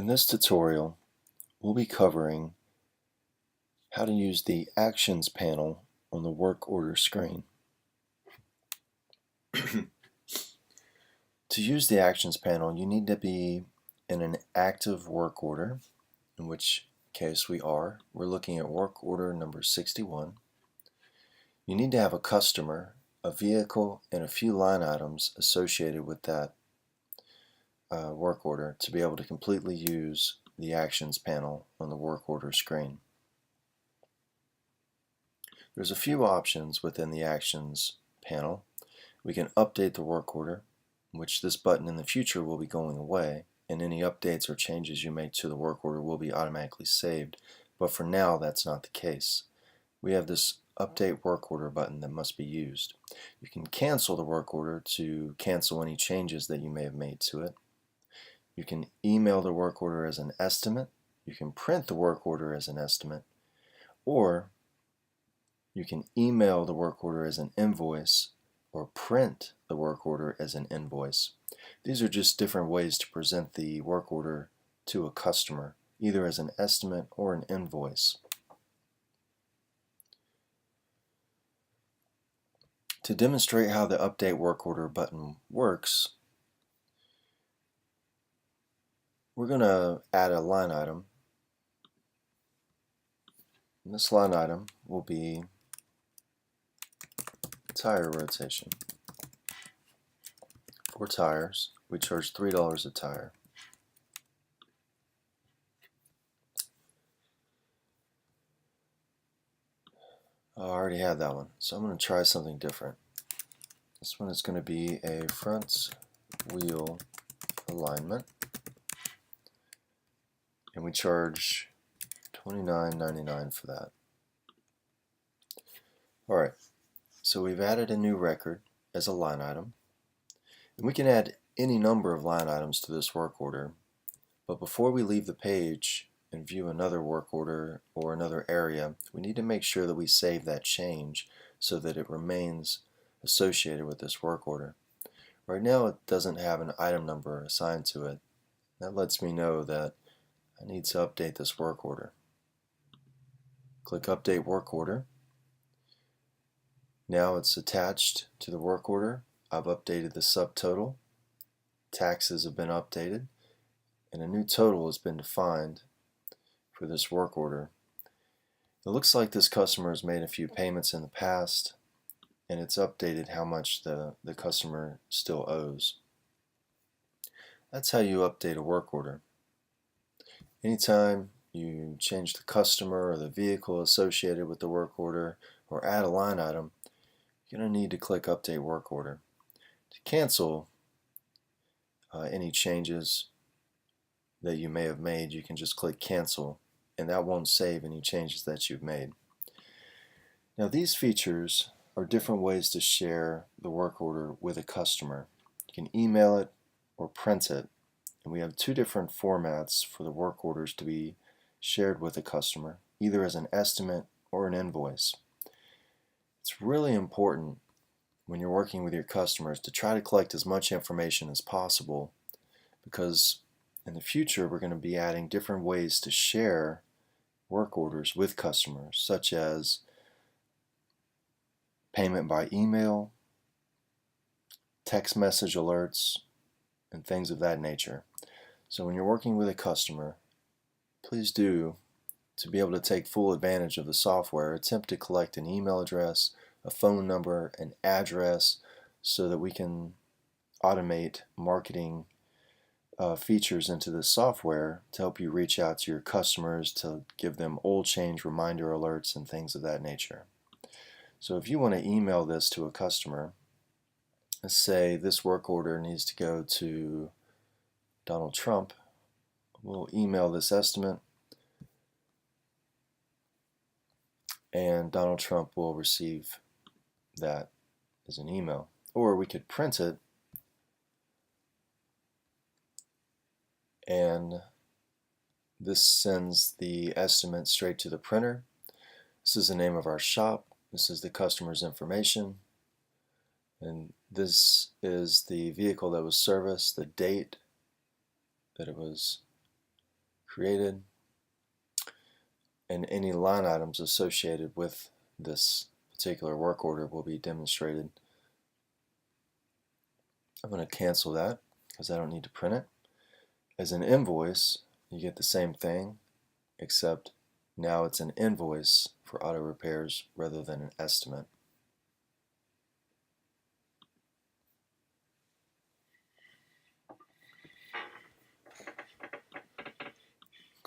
In this tutorial, we'll be covering how to use the Actions panel on the work order screen. To use the Actions panel, you need to be in an active work order, in which case we are. We're looking at work order number 61. You need to have a customer, a vehicle, and a few line items associated with that work order to be able to completely use the Actions panel on the work order screen. There's a few options within the Actions panel. We can update the work order, which this button in the future will be going away, and any updates or changes you make to the work order will be automatically saved, but for now that's not the case. We have this update work order button that must be used. You can cancel the work order to cancel any changes that you may have made to it. You can email the work order as an estimate, you can print the work order as an estimate, or you can email the work order as an invoice or print the work order as an invoice. These are just different ways to present the work order to a customer, either as an estimate or an invoice. To demonstrate how the Update Work Order button works, we're going to add a line item. And this line item will be tire rotation. For tires, we charge $3 a tire. I already had that one, so I'm going to try something different. This one is going to be a front wheel alignment, and we charge $29.99 for that. Alright, so we've added a new record as a line item, and we can add any number of line items to this work order, but before we leave the page and view another work order or another area, we need to make sure that we save that change so that it remains associated with this work order. Right now it doesn't have an item number assigned to it. That lets me know that I need to update this work order. Click Update Work Order. Now it's attached to the work order. I've updated the subtotal. Taxes have been updated, and a new total has been defined for this work order. It looks like this customer has made a few payments in the past, and it's updated how much the customer still owes. That's how you update a work order. Anytime you change the customer or the vehicle associated with the work order or add a line item, you're going to need to click Update Work Order. To cancel any changes that you may have made, you can just click Cancel, and that won't save any changes that you've made. Now these features are different ways to share the work order with a customer. You can email it or print it, and we have two different formats for the work orders to be shared with a customer, either as an estimate or an invoice. It's really important when you're working with your customers to try to collect as much information as possible, because in the future we're going to be adding different ways to share work orders with customers, such as payment by email, text message alerts, and things of that nature. So when you're working with a customer, please do, to be able to take full advantage of the software, attempt to collect an email address, a phone number, an address, so that we can automate marketing features into the software to help you reach out to your customers, to give them oil change reminder alerts and things of that nature. So if you want to email this to a customer, let's say this work order needs to go to Donald Trump, we'll email this estimate, and Donald Trump will receive that as an email. Or we could print it, and this sends the estimate straight to the printer. This is the name of our shop, this is the customer's information, and this is the vehicle that was serviced, the date that it was created, and any line items associated with this particular work order will be demonstrated. I'm going to cancel that because I don't need to print it. As an invoice, you get the same thing, except now it's an invoice for auto repairs rather than an estimate.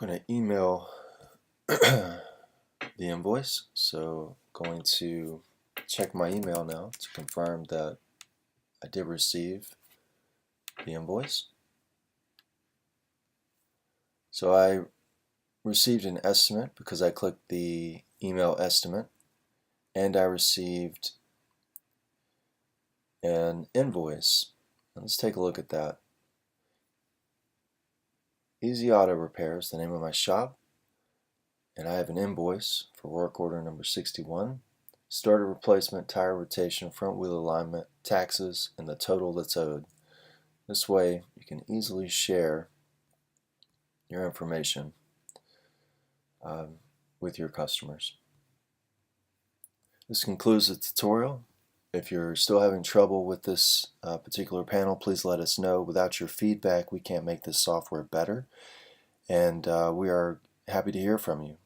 I'm going to email the invoice, so I'm going to check my email now to confirm that I did receive the invoice. So I received an estimate because I clicked the email estimate, and I received an invoice. Let's take a look at that. Easy Auto Repair is the name of my shop, and I have an invoice for work order number 61. Starter replacement, tire rotation, front wheel alignment, taxes, and the total that's owed. This way you can easily share your information with your customers. This concludes the tutorial. If you're still having trouble with this particular panel, please let us know. Without your feedback, we can't make this software better, and we are happy to hear from you.